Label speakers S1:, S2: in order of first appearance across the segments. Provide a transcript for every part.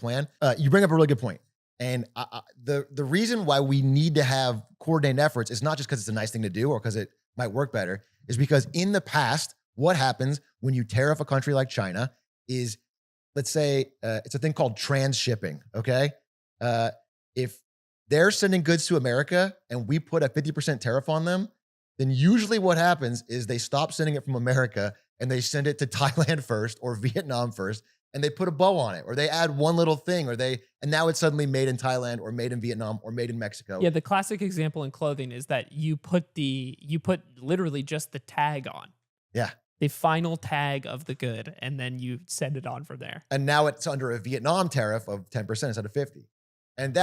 S1: plan. You bring up a really good point. And the reason why we need to have coordinated efforts is not just because it's a nice thing to do or because it might work better, is because in the past, what happens when you tariff a country like China is, let's say, it's a thing called transshipping, okay? If they're sending goods to America and we put a 50% tariff on them, then usually what happens is they stop sending it from America and they send it to Thailand first or Vietnam first, and they put a bow on it, or they add one little thing, and now it's suddenly made in Thailand or made in Vietnam or made in Mexico.
S2: Yeah, the classic example in clothing is that you put literally just the tag on.
S1: Yeah.
S2: The final tag of the good, and then you send it on from there.
S1: And now it's under a Vietnam tariff of 10% instead of 50. And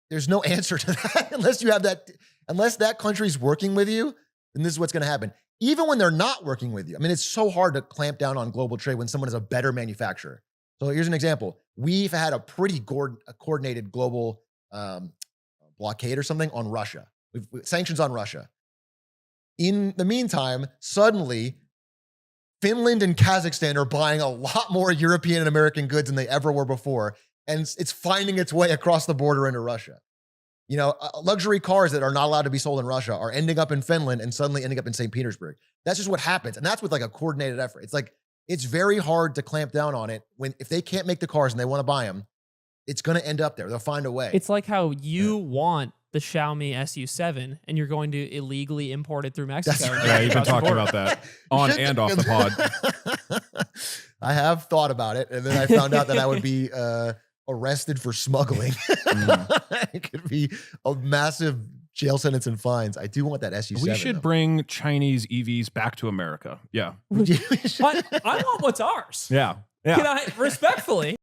S1: there's no answer to that unless that country's working with you, then this is what's going to happen. Even when they're not working with you. I mean, it's so hard to clamp down on global trade when someone is a better manufacturer. So here's an example. We've had a pretty coordinated global blockade or something on Russia. Sanctions on Russia. In the meantime, suddenly, Finland and Kazakhstan are buying a lot more European and American goods than they ever were before, and it's finding its way across the border into Russia. You know, luxury cars that are not allowed to be sold in Russia are ending up in Finland and suddenly ending up in St. Petersburg. That's just what happens, and that's with like a coordinated effort. It's like, it's very hard to clamp down on it if they can't make the cars and they want to buy them, it's going to end up there. They'll find a way.
S2: It's like how you want the Xiaomi SU7 and you're going to illegally import it through Mexico.
S1: Right.
S3: Yeah, you've been talking about that on and off the pod.
S1: I have thought about it, and then I found out that I would be arrested for smuggling. It could be a massive jail sentence and fines. I do want that SU7.
S3: We should bring Chinese EVs back to America. Yeah.
S2: I want what's ours.
S3: Yeah. Yeah.
S2: Can I respectfully?